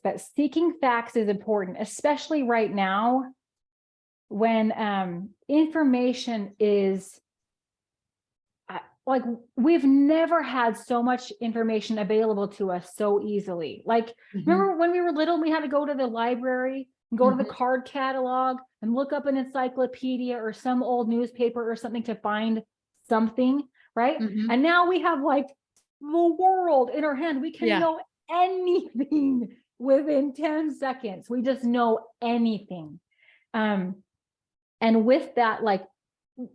but seeking facts is important, especially right now when information is like, we've never had so much information available to us so easily. Like, remember when we were little, we had to go to the library and go to the card catalog and look up an encyclopedia or some old newspaper or something to find something, right? And now we have like the world in our hand. We can know anything within 10 seconds. We just know anything. And with that, like,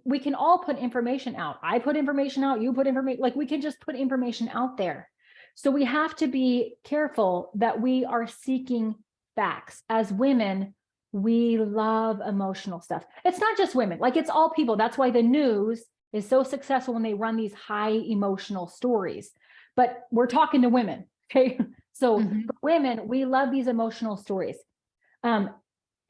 we can all put information out. I put information out, you put information, like we can just put information out there. So we have to be careful that we are seeking facts. As women, we love emotional stuff. It's not just women, like it's all people. That's why the news is so successful when they run these high emotional stories. But we're talking to women, okay? So for women, we love these emotional stories.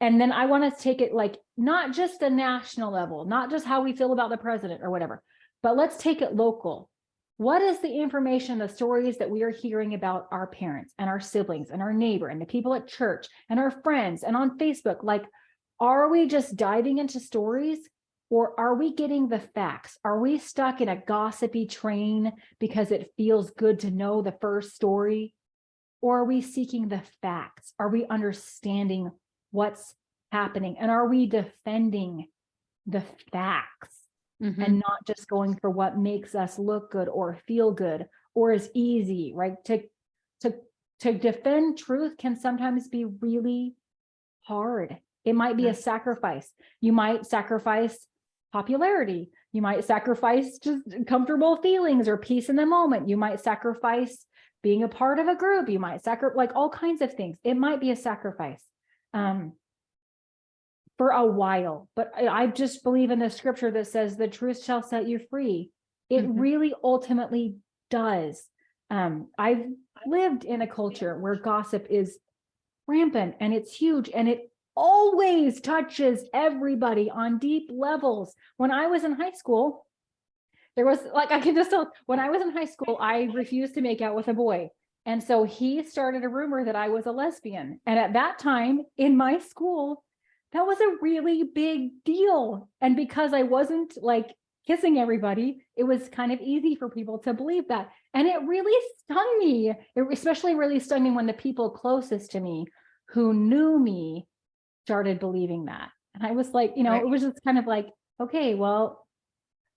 And then I want to take it like, not just the national level, not just how we feel about the president or whatever, but let's take it local. What is the information, the stories that we are hearing about our parents and our siblings and our neighbor and the people at church and our friends and on Facebook? Like, are we just diving into stories, or are we getting the facts? Are we stuck in a gossipy train because it feels good to know the first story? Or are we seeking the facts? Are we understanding what's happening? And are we defending the facts and not just going for what makes us look good or feel good or is easy, right? To defend truth can sometimes be really hard. It might be a sacrifice. You might sacrifice popularity. You might sacrifice just comfortable feelings or peace in the moment. You might sacrifice being a part of a group. You might sacrifice like all kinds of things. It might be a sacrifice for a while, but I just believe in the scripture that says the truth shall set you free. It really ultimately does. I've lived in a culture where gossip is rampant and it's huge and it always touches everybody on deep levels. When I was in high school, there was like, I can just tell, when I was in high school, I refused to make out with a boy. And so he started a rumor that I was a lesbian. And at that time in my school, that was a really big deal. And because I wasn't like kissing everybody, it was kind of easy for people to believe that. And it really stung me. It especially really stung me when the people closest to me who knew me started believing that. And I was like, you know, it was just kind of like, okay, well,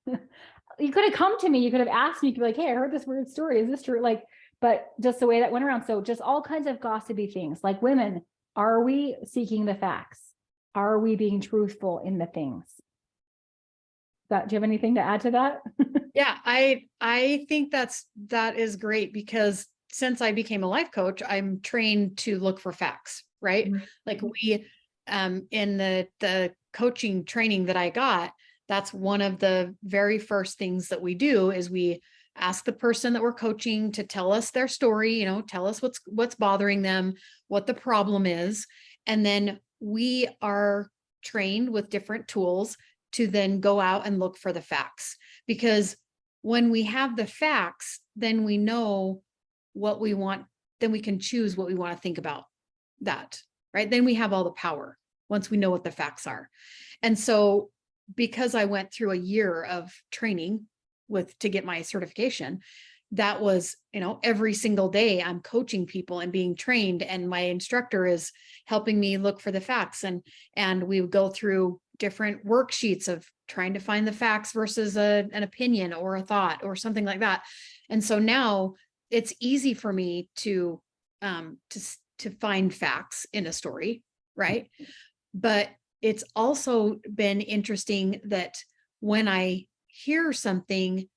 you could have come to me. You could have asked me, you could be like, hey, I heard this weird story. Is this true? Like, but just the way that went around. So just all kinds of gossipy things. Like, women, are we seeking the facts? Are we being truthful in the things? Do you have anything to add to that? Yeah, I think that is great, because since I became a life coach, I'm trained to look for facts, right? Like we, in the coaching training that I got, that's one of the very first things that we do is we ask the person that we're coaching to tell us their story, you know, tell us what's bothering them, what the problem is. And then we are trained with different tools to then go out and look for the facts. Because when we have the facts, then we know what we want, then we can choose what we want to think about that, right? Then we have all the power once we know what the facts are. And so because I went through a year of training to get my certification, that was, you know, every single day I'm coaching people and being trained, and my instructor is helping me look for the facts. And we would go through different worksheets of trying to find the facts versus an opinion or a thought or something like that. And so now it's easy for me to find facts in a story, right? But it's also been interesting that when I hear something,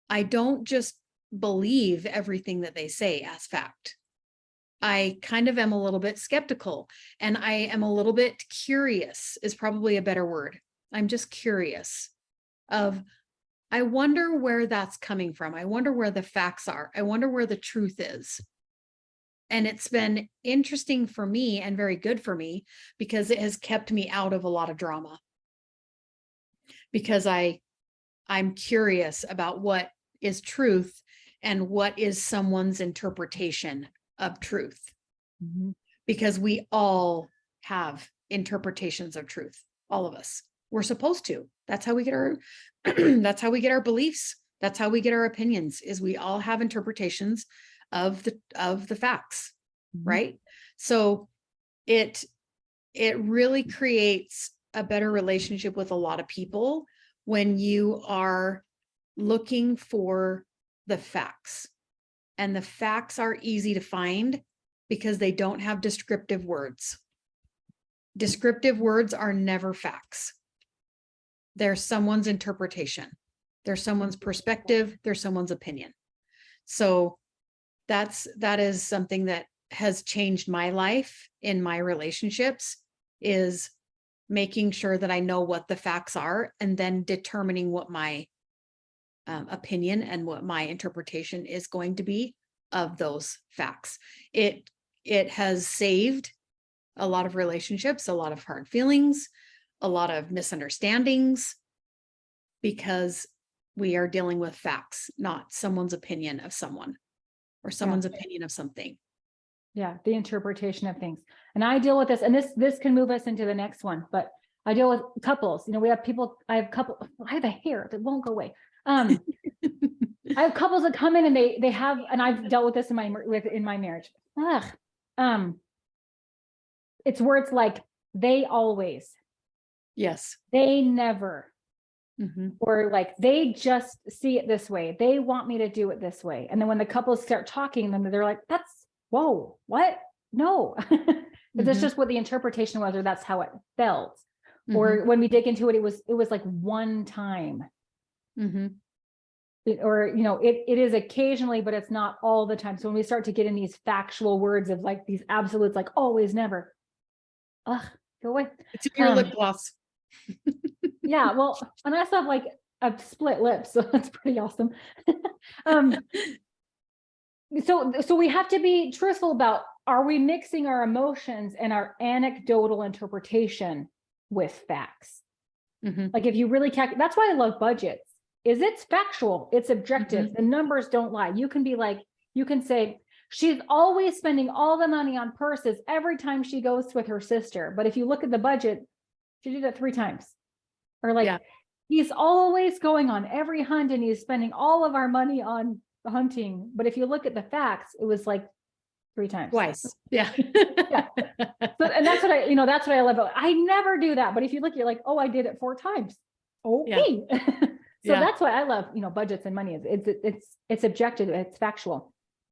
I don't just believe everything that they say as fact. I kind of am a little bit skeptical, and I am a little bit curious is probably a better word. I'm just curious of, I wonder where that's coming from. I wonder where the facts are. I wonder where the truth is. And it's been interesting for me and very good for me, because it has kept me out of a lot of drama, because I'm curious about what is truth and what is someone's interpretation of truth. Mhm. because we all have interpretations of truth. All of us. We're supposed to. That's how we get our that's how we get our beliefs. That's how we get our opinions, is we all have interpretations of the facts, Mhm. right? So it really creates a better relationship with a lot of people when you are looking for the facts. And the facts are easy to find because they don't have descriptive words. Descriptive words are never facts. They're someone's interpretation. They're someone's perspective. They're someone's opinion. So that is something that has changed my life in my relationships, is making sure that I know what the facts are and then determining what my opinion and what my interpretation is going to be of those facts. It has saved a lot of relationships, a lot of hard feelings, a lot of misunderstandings, because we are dealing with facts, not someone's opinion of someone or someone's opinion of something. Yeah, the interpretation of things. And I deal with this, and this can move us into the next one, but I deal with couples. We have people, I have a hair that won't go away. I have couples that come in and they have, and I've dealt with this in my marriage. It's words like they always, Yes. they never, Mhm. or like they just see it this way. They want me to do it this way. And then when the couples start talking, then they're like, that's, whoa, what? No. Because it's Mhm. just what the interpretation was, or that's how it felt. Mhm. Or when we dig into it, it was like one time. Mhm. Or it is occasionally, but it's not all the time. So when we start to get in these factual words of like these absolutes, like always, never, ugh, go away. It's in your lip gloss. Yeah, well, and I still have like a split lip, so that's pretty awesome. So we have to be truthful about, are we mixing our emotions and our anecdotal interpretation with facts? Mhm. Like if you really that's why I love budgets, is it's factual, it's objective. Mhm. The numbers don't lie. You can be like, you can say, she's always spending all the money on purses every time she goes with her sister. But if you look at the budget, she did it 3 times. Or like, Yeah. he's always going on every hunt and he's spending all of our money on hunting. But if you look at the facts, it was like 3 times. Twice. Yeah. Yeah. So, and that's what that's what I love about. I never do that. But if you look, you're like, oh, I did it 4 times. Okay. So Yeah. that's why I love, budgets and money. It's objective, it's factual.